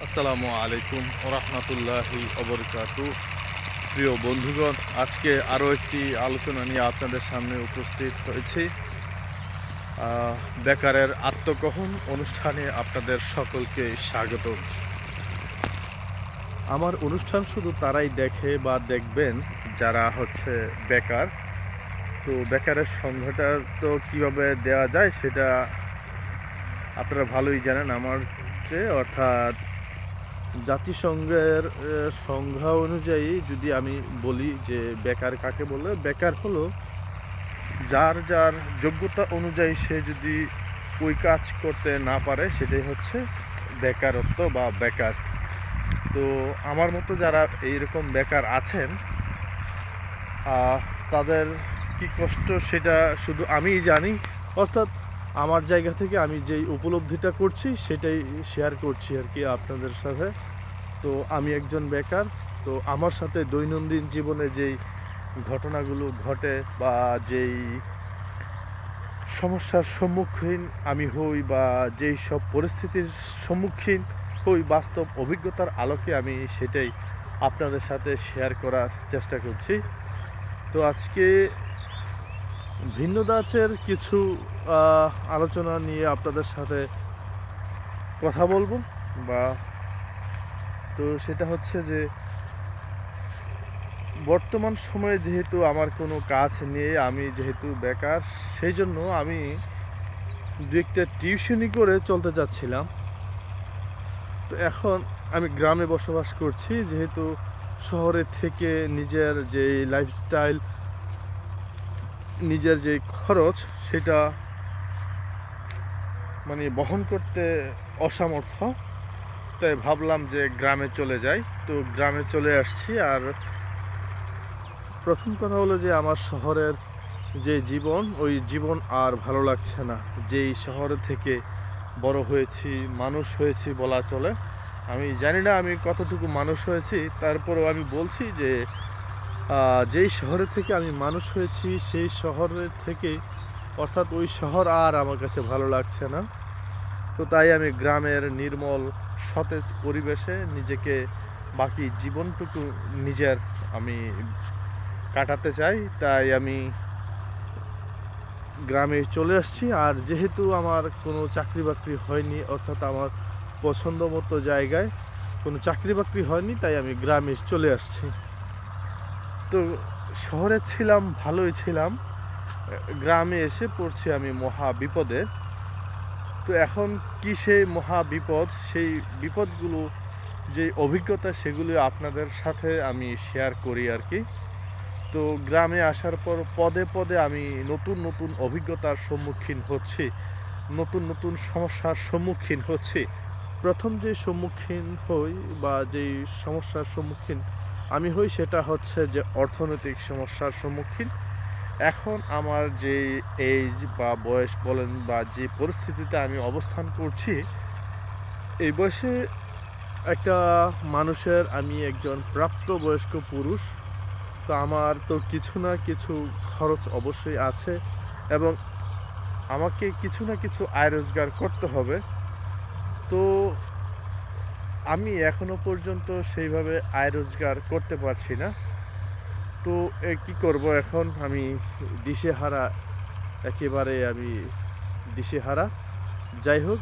আসসালামু আলাইকুম ওরহমতুল্লাহি অবরকাতু। প্রিয় বন্ধুগণ, আজকে আরও একটি আলোচনা নিয়ে আপনাদের সামনে উপস্থিত হয়েছি। বেকারের আত্মগ্রহণ অনুষ্ঠানে আপনাদের সকলকে স্বাগত। আমার অনুষ্ঠান শুধু তারাই দেখে বা দেখবেন যারা বেকার। তো বেকারের সংখ্যাটা তো কীভাবে দেওয়া যায় সেটা আপনারা ভালোই জানেন আমার চেয়ে। অর্থাৎ জাতিসংঘের সংজ্ঞা অনুযায়ী যদি আমি বলি যে বেকার কাকে বলে, বেকার হলো যার যার যোগ্যতা অনুযায়ী সে যদি ওই কাজ করতে না পারে সেটাই হচ্ছে বেকারত্ব বা বেকার। তো আমার মতো যারা এইরকম বেকার আছেন তাদের কি কষ্ট সেটা শুধু আমিই জানি। অর্থাৎ আমার জায়গা থেকে আমি যেই উপলব্ধিটা করছি সেটাই শেয়ার করছি আর কি আপনাদের সাথে। তো আমি একজন বেকার। তো আমার সাথে দৈনন্দিন জীবনে যেই ঘটনাগুলো ঘটে বা যেই সমস্যার সম্মুখীন আমি হই বা যেই সব পরিস্থিতির সম্মুখীন হই, বাস্তব অভিজ্ঞতার আলোকে আমি সেটাই আপনাদের সাথে শেয়ার করার চেষ্টা করছি। তো আজকে ভিন্ন ধাঁচের কিছু আলোচনা নিয়ে আপনাদের সাথে কথা বলবো বা তো সেটা হচ্ছে যে বর্তমান সময়ে যেহেতু আমার কোনো কাজ নেই, আমি যেহেতু বেকার, সেই জন্য আমি দু একটা টিউশনি করে চলতে চাচ্ছিলাম। তো এখন আমি গ্রামে বসবাস করছি, যেহেতু শহরে থেকে নিজের যে লাইফস্টাইল, নিজের যে খরচ সেটা বহন করতে অসামর্থ্য। তাই ভাবলাম যে গ্রামে চলে যাই। তো গ্রামে চলে আসছি। আর প্রথম কথা হলো যে আমার শহরের যে জীবন, ওই জীবন আর ভালো লাগছে না। যেই শহর থেকে বড় হয়েছি, মানুষ হয়েছি বলা চলে। আমি জানি না আমি কতটুকু মানুষ হয়েছি, তারপরেও আমি বলছি যে যেই শহরে থেকে আমি মানুষ হয়েছি সেই শহরের থেকে, অর্থাৎ ওই শহর আর আমার কাছে ভালো লাগছে না। তো তাই আমি গ্রামের নির্মল সতেজ পরিবেশে নিজেকে বাকি জীবনটুকু নিজের আমি কাটাতে চাই। তাই আমি গ্রামে চলে আসছি। আর যেহেতু আমার কোনো চাকরি বাকরি হয়নি, অর্থাৎ আমার পছন্দ মতো জায়গায় কোনো চাকরি বাকরি হয়নি, তাই আমি গ্রামে চলে আসছি। তো শহরে ছিলাম, ভালোই ছিলাম, গ্রামে এসে পড়ছি আমি মহা বিপদে। তো এখন কি সেই মহা বিপদ, সেই বিপদগুলো যে অভিজ্ঞতা সেগুলো আপনাদের সাথে আমি শেয়ার করি আর কি। তো গ্রামে আসার পর পদে পদে আমি নতুন নতুন অভিজ্ঞতার সম্মুখীন হচ্ছি, নতুন নতুন সমস্যার সম্মুখীন হচ্ছি। প্রথম যে সম্মুখীন হই বা যেই সমস্যার সম্মুখীন আমি হই সেটা হচ্ছে যে অর্থনৈতিক সমস্যার সম্মুখীন। এখন আমার যে এজ বা বয়স বলেন বা যে পরিস্থিতিতে আমি অবস্থান করছি, এই বয়সে একটা মানুষের, আমি একজন প্রাপ্তবয়স্ক পুরুষ। তো আমার তো কিছু না কিছু খরচ অবশ্যই আছে এবং আমাকে কিছু না কিছু আয় রোজগার করতে হবে। তো আমি এখনো পর্যন্ত সেইভাবে আয় রোজগার করতে পারছি না। তো কি করব এখন, আমি দিশেহারা, একেবারে আমি দিশেহারা। যাই হোক,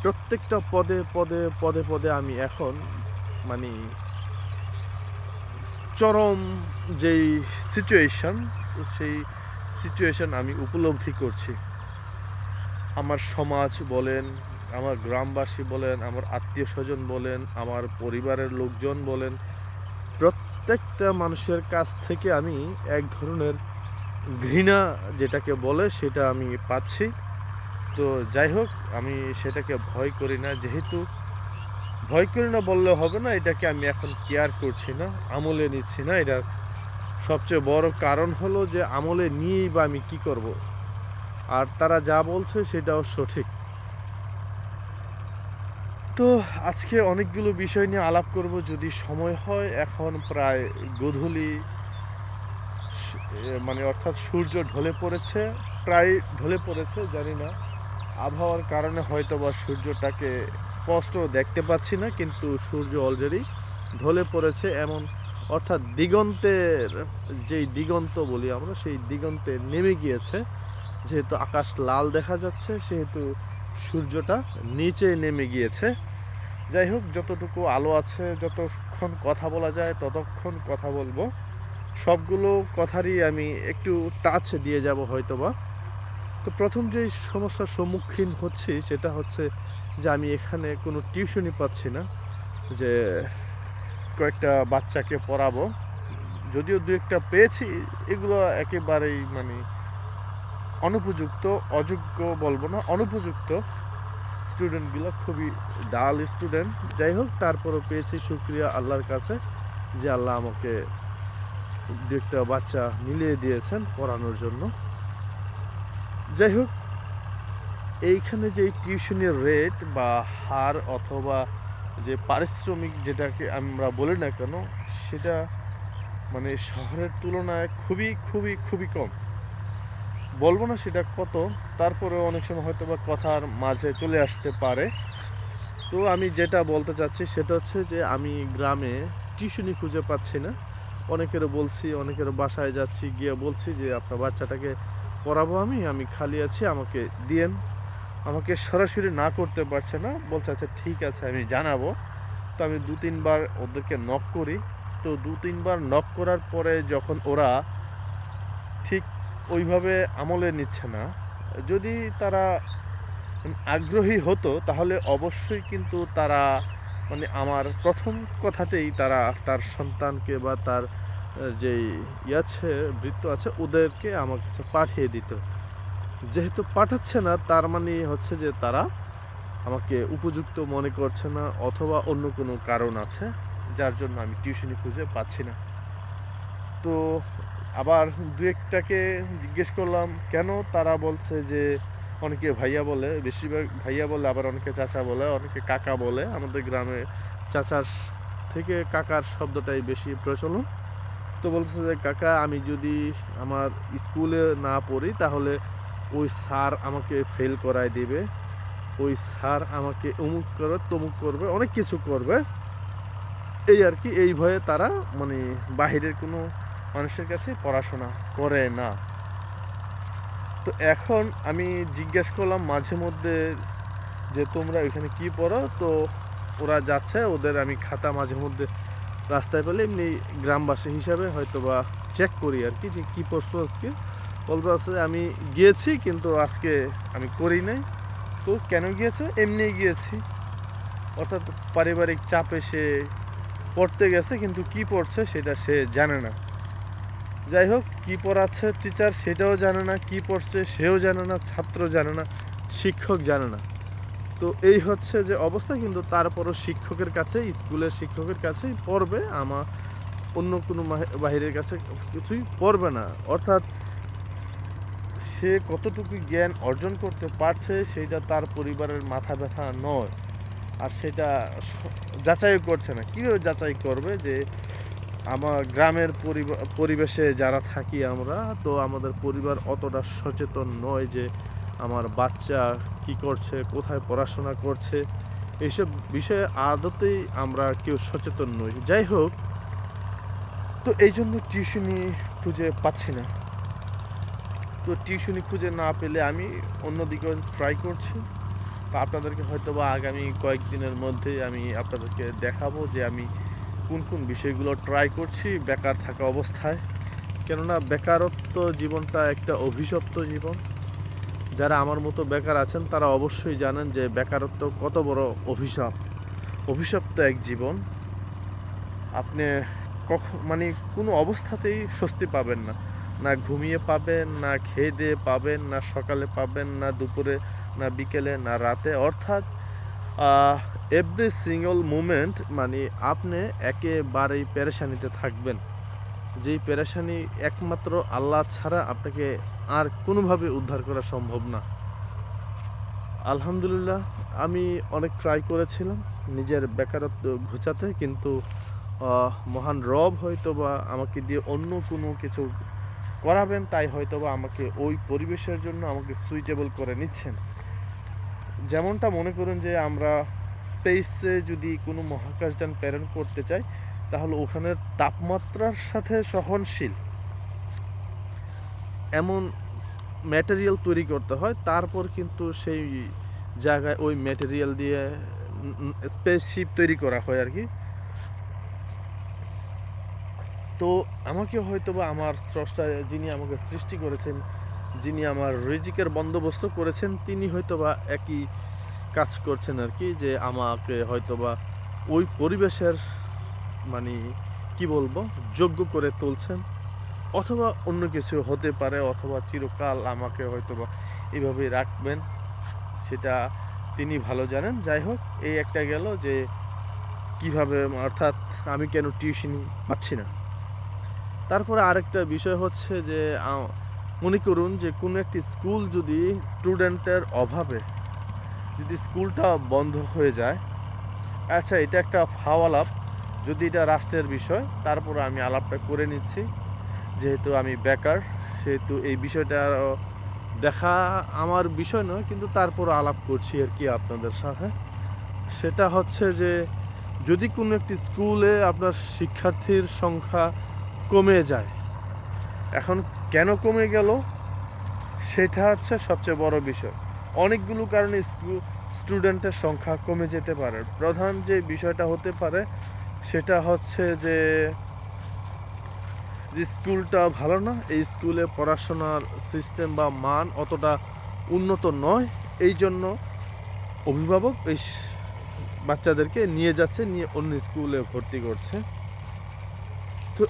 প্রত্যেকটা পদে পদে পদে পদে আমি এখন মানে চরম যেই সিচুয়েশন, সেই সিচুয়েশন আমি উপলব্ধি করছি। আমার সমাজ বলেন, আমার গ্রামবাসী বলেন, আমার আত্মীয় স্বজন বলেন, আমার পরিবারের লোকজন বলেন, প্রত্যেকটা মানুষের কাছ থেকে আমি এক ধরনের ঘৃণা যেটাকে বলে সেটা আমি পাচ্ছি। তো যাই হোক, আমি সেটাকে ভয় করি না। যেহেতু ভয় করি না বললে হবে না, এটাকে আমি এখন কেয়ার করছি না, আমলে নিচ্ছি না। এটার সবচেয়ে বড় কারণ হলো যে আমলে নিয়েই বা আমি কি করব, আর তারা যা বলছে সেটাও সঠিক। তো আজকে অনেকগুলো বিষয় নিয়ে আলাপ করব যদি সময় হয়। এখন প্রায় গোধূলি, অর্থাৎ সূর্য ঢলে পড়েছে, প্রায় ঢলে পড়েছে। জানি না, আবহাওয়ার কারণে হয়তো বা সূর্যটাকে স্পষ্ট দেখতে পাচ্ছি না, কিন্তু সূর্য অলরেডি ঢলে পড়েছে। এমন অর্থাৎ দিগন্তের যেই দিগন্ত বলি আমরা, সেই দিগন্তে নেমে গিয়েছে। যেহেতু আকাশ লাল দেখা যাচ্ছে, সেহেতু সূর্যটা নিচে নেমে গিয়েছে। যাই হোক, যতটুকু আলো আছে, যতক্ষণ কথা বলা যায় ততক্ষণ কথা বলবো। সবগুলো কথারই আমি একটু টাচ দিয়ে যাব হয়তোবা। তো প্রথম যেই সমস্যার সম্মুখীন হচ্ছি সেটা হচ্ছে যে আমি এখানে কোনো টিউশনি পাচ্ছি না, যে কয়েকটা বাচ্চাকে পড়াবো। যদিও দু একটা পেয়েছি, এগুলো একেবারেই মানে অনুপযুক্ত, অযোগ্য বলবো না, অনুপযুক্ত। স্টুডেন্টগুলো খুবই ডাল স্টুডেন্ট। যাই হোক, তারপরও পেয়েছি, শুকরিয়া আল্লাহর কাছে যে আল্লাহ আমাকে দু একটা বাচ্চা মিলিয়ে দিয়েছেন পড়ানোর জন্য। যাই হোক, এইখানে যে টিউশনের রেট বা হার অথবা যে পারিশ্রমিক যেটাকে আমরা বলি না কেন, সেটা মানে শহরের তুলনায় খুবই খুবই খুবই কম। বলবো না সেটা কত, তারপরে অনেক সময় হয়তো বা কথার মাঝে চলে আসতে পারে। তো আমি যেটা বলতে চাচ্ছি সেটা হচ্ছে যে আমি গ্রামে টিউশনি খুঁজে পাচ্ছি না। অনেকেরও বলছি, অনেকেরও বাসায় যাচ্ছি, গিয়ে বলছি যে আপনার বাচ্চাটাকে পড়াবো, আমি খালি আছি, আমাকে দিয়েন। আমাকে সরাসরি না করতে পারছে না, বলছে আচ্ছা ঠিক আছে আমি জানাবো। তো আমি 2-3 বার ওদেরকে নক করি। তো 2-3 বার নক করার পরে যখন ওরা ঠিক ওইভাবে আমলে নিচ্ছে না, যদি তারা আগ্রহী হতো তাহলে অবশ্যই কিন্তু তারা মানে আমার প্রথম কথাতেই তারা তার সন্তানকে বা তার যেই আছে বৃত্ত আছে ওদেরকে আমার কাছে পাঠিয়ে দিত। যেহেতু পাঠাচ্ছে না, তার মানে হচ্ছে যে তারা আমাকে উপযুক্ত মনে করছে না, অথবা অন্য কোনো কারণ আছে যার জন্য আমি টিউশনি খুঁজে পাচ্ছি না। তো আবার দু একটাকে জিজ্ঞেস করলাম কেন, তারা বলছে যে অনেকে ভাইয়া বলে, বেশিরভাগ ভাইয়া বলে, আবার অনেকে চাচা বলে, অনেকে কাকা বলে। আমাদের গ্রামে চাচার থেকে কাকার শব্দটাই বেশি প্রচলন। তো বলছে যে কাকা, আমি যদি আমার স্কুলে না পড়ি তাহলে ওই স্যার আমাকে ফেল করায় দিবে, ওই স্যার আমাকে অমুক করবে, তমুক করবে, অনেক কিছু করবে। এই আর কি, এই ভয়ে তারা মানে বাহিরের কোনো মানুষের কাছে পড়াশোনা করে না। তো এখন আমি জিজ্ঞেস করলাম মাঝে মধ্যে যে তোমরা এখানে কি পড়ো, তো ওরা যাচ্ছে, ওদের আমি খাতা মাঝে মধ্যে রাস্তায় পেলে এমনি গ্রামবাসী হিসাবে হয়তো বা চেক করি আর কি, যে কী পড়ছো আজকে। বলতে আছে আমি গিয়েছি কিন্তু আজকে আমি করি নাই। তো কেন গিয়েছো? এমনি গিয়েছি। অর্থাৎ পারিবারিক চাপে সে পড়তে গেছে, কিন্তু কি পড়ছে সেটা সে জানে না। যাই হোক, কী পড়াচ্ছে টিচার সেটাও জানে না, কি পড়ছে সেও জানে না, ছাত্র জানে না, শিক্ষক জানে না। তো এই হচ্ছে যে অবস্থা। কিন্তু তারপরও শিক্ষকের কাছে, স্কুলের শিক্ষকের কাছেই পড়বে, আমার অন্য কোনো বাহিরের কাছে কিছুই পড়বে না। অর্থাৎ সে কতটুকু জ্ঞান অর্জন করতে পারছে সেটা তার পরিবারের মাথা ব্যথা নয়, আর সেটা যাচাই করছে না। কীভাবে যাচাই করবে যে আমার গ্রামের পরিবেশে যারা থাকি আমরা, তো আমাদের পরিবার অতটা সচেতন নয় যে আমার বাচ্চা কি করছে, কোথায় পড়াশোনা করছে, এইসব বিষয়ে আদতেই আমরা কেউ সচেতন নই। যাই হোক, তো এই জন্য টিউশনি খুঁজে পাচ্ছি না। তো টিউশনি খুঁজে না পেলে আমি অন্যদিকে ট্রাই করছি। তো আপনাদেরকে হয়তো বা আগামী কয়েকদিনের মধ্যেই আমি আপনাদেরকে দেখাবো যে আমি কোন কোন বিষয়গুলো ট্রাই করছি বেকার থাকা অবস্থায়। কেননা বেকারত্ব জীবনটা একটা অভিশপ্ত জীবন। যারা আমার মতো বেকার আছেন তারা অবশ্যই জানেন যে বেকারত্ব কত বড় অভিশাপ, অভিশপ্ত এক জীবন। আপনি মানে কোনো অবস্থাতেই স্বস্তি পাবেন না, না ঘুমিয়ে পাবেন, না খেয়ে দিয়ে পাবেন, না সকালে পাবেন, না দুপুরে, না বিকেলে, না রাতে। অর্থাৎ এভরি সিঙ্গল মুমেন্ট মানে আপনি একেবারেই পেরেশানিতে থাকবেন, যেই পেরেশানি একমাত্র আল্লাহ ছাড়া আপনাকে আর কোনোভাবে উদ্ধার করা সম্ভব না। আলহামদুলিল্লাহ, আমি অনেক ট্রাই করেছিলাম নিজের বেকারত্ব ঘুচাতে, কিন্তু মহান রব হয়তোবা আমাকে দিয়ে অন্য কোনো কিছু করাবেন, তাই হয়তোবা আমাকে ওই পরিবেশের জন্য আমাকে সুইটেবল করে নিচ্ছেন। যেমনটা মনে করুন যে আমরা স্পেসে যদি কোনো মহাকাশযান প্রেরণ করতে চায়, তাহলে ওখানের তাপমাত্রার সাথে সহনশীল এমন ম্যাটেরিয়াল তৈরি করতে হয়। তারপর কিন্তু সেই জায়গায় ওই ম্যাটেরিয়াল দিয়ে স্পেসশিপ তৈরি করা হয় আর কি। তো আমাকে হয়তোবা আমার স্রষ্টা, যিনি আমাকে সৃষ্টি করেছেন, যিনি আমার রিজিকের বন্দোবস্ত করেছেন, তিনি হয়তোবা একই কাজ করছেন আর কি, যে আমাকে হয়তোবা ওই পরিবেশের মানে কি বলবো যোগ্য করে তুলছেন, অথবা অন্য কিছু হতে পারে, অথবা চিরকাল আমাকে হয়তোবা এইভাবেই রাখবেন, সেটা তিনি ভালো জানেন। যাই হোক, এই একটা গেল যে কিভাবে, অর্থাৎ আমি কেন টিউশনি পাচ্ছি না। তারপরে আরেকটা বিষয় হচ্ছে যে মনে করুন যে কোনো একটি স্কুল যদি স্টুডেন্টের অভাবে যদি স্কুলটা বন্ধ হয়ে যায়, আচ্ছা এটা একটা ফাও আলাপ, যদি এটা রাষ্ট্রের বিষয় তারপরে আমি আলাপটা করে নিচ্ছি, যেহেতু আমি বেকার, সেহেতু এই বিষয়টা দেখা আমার বিষয় নয়, কিন্তু তারপর আলাপ করছি আর কি আপনাদের সাথে। সেটা হচ্ছে যে যদি কোনো একটি স্কুলে আপনার শিক্ষার্থীর সংখ্যা কমে যায়, এখন কেন কমে গেল সেটা হচ্ছে সবচেয়ে বড় বিষয়। অনেকগুলো কারণে স্টুডেন্টের সংখ্যা কমে যেতে পারে। প্রধান যে বিষয়টা হতে পারে সেটা হচ্ছে যে স্কুলটা ভালো না, এই স্কুলে পড়াশোনার সিস্টেম বা মান অতটা উন্নত নয়, এই জন্য অভিভাবক এই বাচ্চাদেরকে নিয়ে যাচ্ছে, নিয়ে অন্য স্কুলে ভর্তি করছে। তো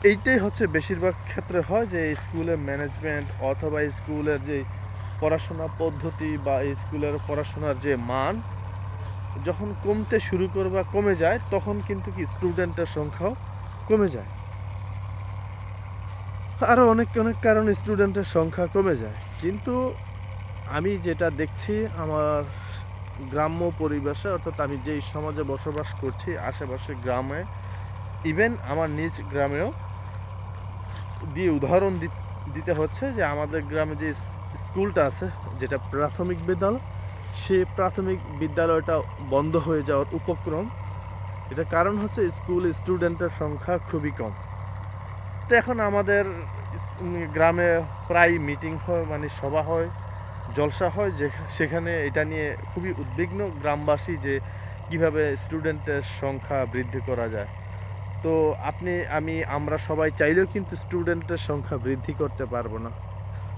এইটাই হচ্ছে বেশিরভাগ ক্ষেত্রে হয়, যে স্কুলের ম্যানেজমেন্ট অথবা স্কুলের যে পড়াশোনা পদ্ধতি বা স্কুলের পড়াশোনার যে মান যখন কমতে শুরু করে বা কমে যায়, তখন কিন্তু কি স্টুডেন্টের সংখ্যাও কমে যায়। আরও অনেক অনেক কারণ স্টুডেন্টের সংখ্যা কমে যায়। কিন্তু আমি যেটা দেখছি আমার গ্রাম্য পরিবেশে, অর্থাৎ আমি যেই সমাজে বসবাস করছি আশেপাশে গ্রামে, ইভেন আমার নিজ গ্রামেও দিয়ে উদাহরণ দিতে হচ্ছে, যে আমাদের গ্রামে যে স্কুলটা আছে যেটা প্রাথমিক বিদ্যালয়, সেই প্রাথমিক বিদ্যালয়টা বন্ধ হয়ে যাওয়ার উপক্রম। এটা কারণ হচ্ছে স্কুল স্টুডেন্টের সংখ্যা খুবই কম। তো এখন আমাদের গ্রামে প্রায় মিটিং হয়, মানে সভা হয়, জলসা হয়, যে সেখানে এটা নিয়ে খুবই উদ্বিগ্ন গ্রামবাসী, যে কিভাবে স্টুডেন্টের সংখ্যা বৃদ্ধি করা যায়। তো আমরা সবাই চাইলেও কিন্তু স্টুডেন্টের সংখ্যা বৃদ্ধি করতে পারবো না।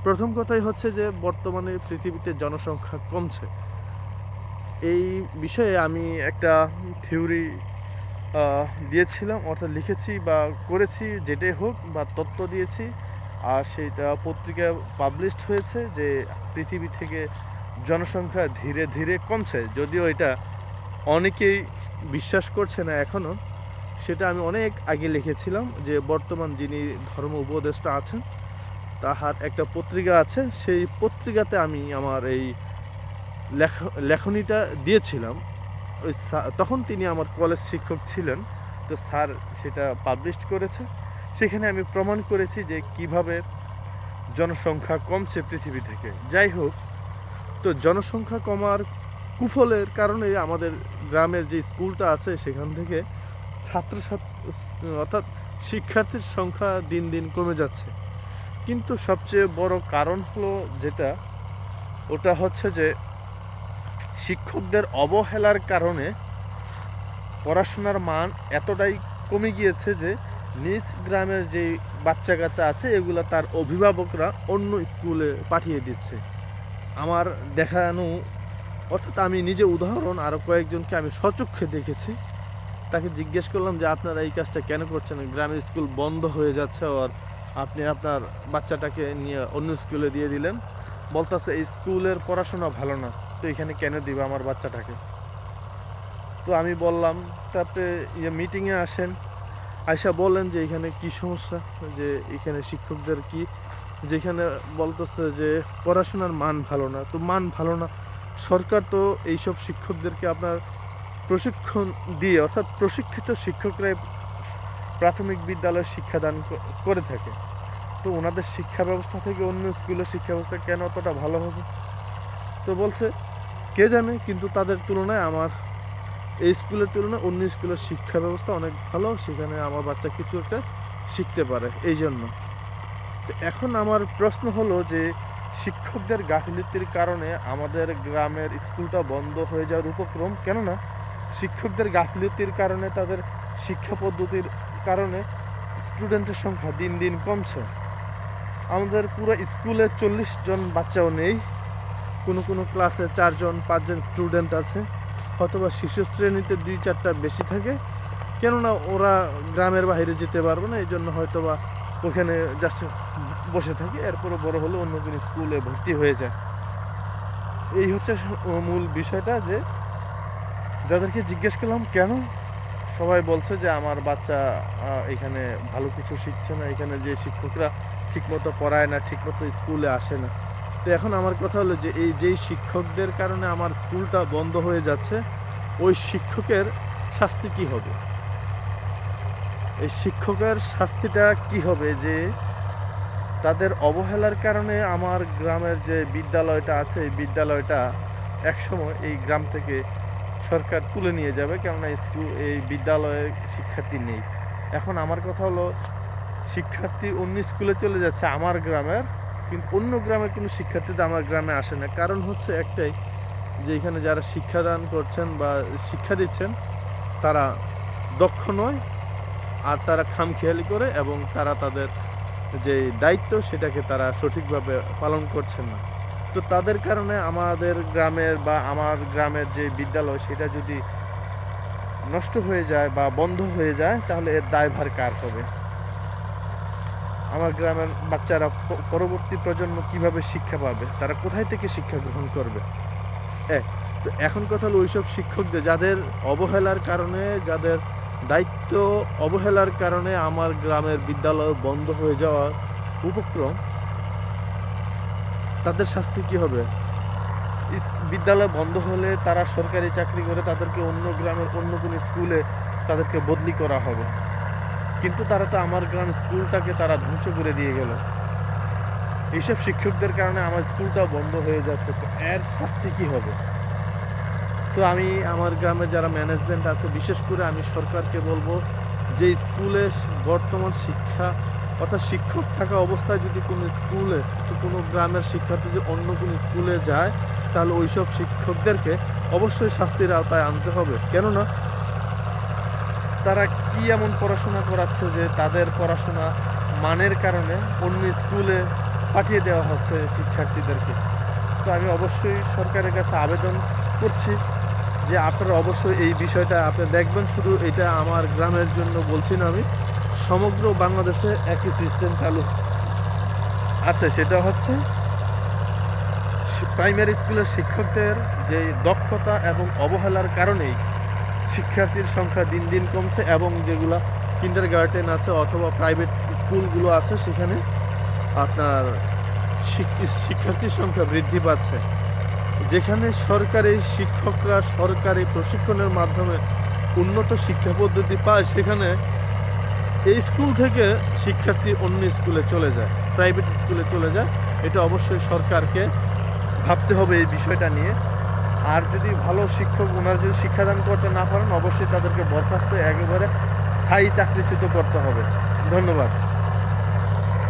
প্রথম কথাই হচ্ছে যে বর্তমানে পৃথিবীতে জনসংখ্যা কমছে। এই বিষয়ে আমি একটা থিওরি দিয়েছিলাম, অর্থাৎ লিখেছি বা করেছি, যেটাই হোক, বা তথ্য দিয়েছি, আর সেটা পত্রিকায় পাবলিশড হয়েছে, যে পৃথিবী থেকে জনসংখ্যা ধীরে ধীরে কমছে। যদিও এটা অনেকেই বিশ্বাস করছে না এখনও, সেটা আমি অনেক আগে লিখেছিলাম, যে বর্তমান যিনি ধর্ম উপদেষ্টা আছেন তাহার একটা পত্রিকা আছে, সেই পত্রিকাতে আমি আমার এই লেখনীটা দিয়েছিলাম। ওই তখন তিনি আমার কলেজ শিক্ষক ছিলেন, তো স্যার সেটা পাবলিশ করেছে। সেখানে আমি প্রমাণ করেছি যে কিভাবে জনসংখ্যা কমছে পৃথিবী থেকে। যাই হোক, তো জনসংখ্যা কমার কুফলের কারণে আমাদের গ্রামের যে স্কুলটা আছে সেখান থেকে অর্থাৎ শিক্ষার্থীর সংখ্যা দিন দিন কমে যাচ্ছে। কিন্তু সবচেয়ে বড় কারণ হলো যেটা, ওটা হচ্ছে যে শিক্ষকদের অবহেলার কারণে পড়াশোনার মান এতটাই কমে গিয়েছে যে নিজ গ্রামের যে বাচ্চা কাচ্চা আছে এগুলো তার অভিভাবকরা অন্য স্কুলে পাঠিয়ে দিচ্ছে। আমার দেখানো, অর্থাৎ আমি নিজে উদাহরণ, আরও কয়েকজনকে আমি স্বচক্ষে দেখেছি। তাকে জিজ্ঞেস করলাম যে আপনারা এই কাজটা কেন করছেন, গ্রামের স্কুল বন্ধ হয়ে যাচ্ছে আর আপনি আপনার বাচ্চাটাকে নিয়ে অন্য স্কুলে দিয়ে দিলেন। বলতেছে এই স্কুলের পড়াশোনা ভালো না, তো এখানে কেন দিব আমার বাচ্চাটাকে। তো আমি বললাম, তারপরে মিটিংয়ে আসেন, আয়সা বলেন যে এখানে কি সমস্যা, যে এখানে শিক্ষকদের কি, যেখানে বলতেছে যে পড়াশোনার মান ভালো না। তো মান ভালো না, সরকার তো এইসব শিক্ষকদেরকে আপনার প্রশিক্ষণ দিয়ে, অর্থাৎ প্রশিক্ষিত শিক্ষকরাই প্রাথমিক বিদ্যালয়ে শিক্ষাদান করে থাকে। তো ওনাদের শিক্ষা ব্যবস্থা থেকে অন্য স্কুলের শিক্ষা ব্যবস্থা কেন অতটা ভালো হবে? তো বলছে কে জানে, কিন্তু তাদের তুলনায় আমার এই স্কুলের তুলনায় অন্য স্কুলের শিক্ষা ব্যবস্থা অনেক ভালো, সেখানে আমার বাচ্চা কিছু একটা শিখতে পারে এই জন্য। তো এখন আমার প্রশ্ন হলো যে শিক্ষকদের গাফিলতির কারণে আমাদের গ্রামের স্কুলটা বন্ধ হয়ে যাওয়ার উপক্রম, কেননা শিক্ষকদের গাফিলতির কারণে তাদের শিক্ষা পদ্ধতির কারণে স্টুডেন্টের সংখ্যা দিন দিন কমছে। আমাদের পুরো স্কুলে 40 জন বাচ্চাও নেই, কোনো কোনো ক্লাসে 4 জন 5 জন স্টুডেন্ট আছে, অথবা শিশু শ্রেণীতে 2-4টা বেশি থাকে, কেননা ওরা গ্রামের বাইরে যেতে পারবে না, এই জন্য হয়তো বা ওখানে জাস্ট বসে থাকে, এরপরে বড় হলে অন্য কোনো স্কুলে ভর্তি হয়ে যায়। এই হচ্ছে মূল বিষয়টা, যে যাদেরকে জিজ্ঞেস করলাম কেন, সবাই বলছে যে আমার বাচ্চা এখানে ভালো কিছু শিখছে না, এখানে যে শিক্ষকরা ঠিকমতো পড়ায় না, ঠিকমতো স্কুলে আসে না। তো এখন আমার কথা হলো যে এই যেই শিক্ষকদের কারণে আমার স্কুলটা বন্ধ হয়ে যাচ্ছে, ওই শিক্ষকের শাস্তি কি হবে? এই শিক্ষকের শাস্তিটা কি হবে যে তাদের অবহেলার কারণে আমার গ্রামের যে বিদ্যালয়টা আছে, এই বিদ্যালয়টা একসময় এই গ্রাম থেকে সরকার তুলে নিয়ে যাবে, কেননা এই বিদ্যালয়ে শিক্ষার্থী নেই। এখন আমার কথা হলো শিক্ষার্থী অন্য স্কুলে চলে যাচ্ছে আমার গ্রামের, কিন্তু অন্য গ্রামের কোনো শিক্ষার্থী আমার গ্রামে আসে না। কারণ হচ্ছে একটাই, যে এখানে যারা শিক্ষাদান করছেন বা শিক্ষা দিচ্ছেন তারা দক্ষ নয়, আর তারা খামখেয়ালি করে, এবং তারা তাদের যে দায়িত্ব সেটাকে তারা সঠিকভাবে পালন করছেন না। তো তাদের কারণে আমাদের গ্রামের বা আমার গ্রামের যে বিদ্যালয় সেটা যদি নষ্ট হয়ে যায় বা বন্ধ হয়ে যায়, তাহলে এর দায়ভার কার হবে? আমার গ্রামের বাচ্চারা পরবর্তী প্রজন্ম কিভাবে শিক্ষা পাবে? তারা কোথায় থেকে শিক্ষা গ্রহণ করবে? তো এখন কথা হলো ওইসব শিক্ষকদের যাদের অবহেলার কারণে, যাদের দায়িত্ব অবহেলার কারণে আমার গ্রামের বিদ্যালয় বন্ধ হয়ে যাওয়ার উপক্রম, তাদের শাস্তি কি হবে? বিদ্যালয় বন্ধ হলে তারা সরকারি চাকরি করে, তাদেরকে অন্য গ্রামের অন্য কোনো স্কুলে তাদেরকে বদলি করা হবে, কিন্তু তারা তো আমার গ্রাম স্কুলটাকে তারা ধ্বংস করে দিয়ে গেল। এইসব শিক্ষকদের কারণে আমার স্কুলটাও বন্ধ হয়ে যাচ্ছে, তো এর শাস্তি কি হবে? তো আমি আমার গ্রামে যারা ম্যানেজমেন্ট আছে, বিশেষ করে আমি সরকারকে বলবো যে স্কুলে বর্তমান শিক্ষা অর্থাৎ শিক্ষক থাকা অবস্থায় যদি কোনো স্কুলে, তো কোনো গ্রামের শিক্ষার্থী যদি অন্য কোনো স্কুলে যায়, তাহলে ওইসব শিক্ষকদেরকে অবশ্যই শাস্তির আওতায় আনতে হবে। কেননা তারা কি এমন পড়াশোনা করাচ্ছে যে তাদের পড়াশোনা মানের কারণে অন্য স্কুলে পাঠিয়ে দেওয়া হচ্ছে শিক্ষার্থীদেরকে। তো আমি অবশ্যই সরকারের কাছে আবেদন করছি যে আপনারা অবশ্যই এই বিষয়টা আপনি দেখবেন। শুধু এটা আমার গ্রামের জন্য বলছি না, আমি সমগ্র বাংলাদেশে একই সিস্টেম চালু আছে, সেটা হচ্ছে প্রাইমারি স্কুলের শিক্ষকদের যে দক্ষতা এবং অবহেলার কারণেই শিক্ষার্থীর সংখ্যা দিন দিন কমছে, এবং যেগুলো কিন্ডারগার্টেন আছে অথবা প্রাইভেট স্কুলগুলো আছে সেখানে আপনার শিক্ষার্থীর সংখ্যা বৃদ্ধি পাচ্ছে। যেখানে সরকারি শিক্ষকরা সরকারি প্রশিক্ষণের মাধ্যমে উন্নত শিক্ষা পদ্ধতি পায়, সেখানে এই স্কুল থেকে শিক্ষার্থী অন্য স্কুলে চলে যায়, প্রাইভেট স্কুলে চলে যায়। এটা অবশ্যই সরকারকে ভাবতে হবে এই বিষয়টা নিয়ে। আর যদি ভালো শিক্ষক ওনারা যদি শিক্ষাদান করতে না পারেন, অবশ্যই তাদেরকে বরখাস্ত একেবারে স্থায়ী চাকরিচ্যুত করতে হবে। ধন্যবাদ।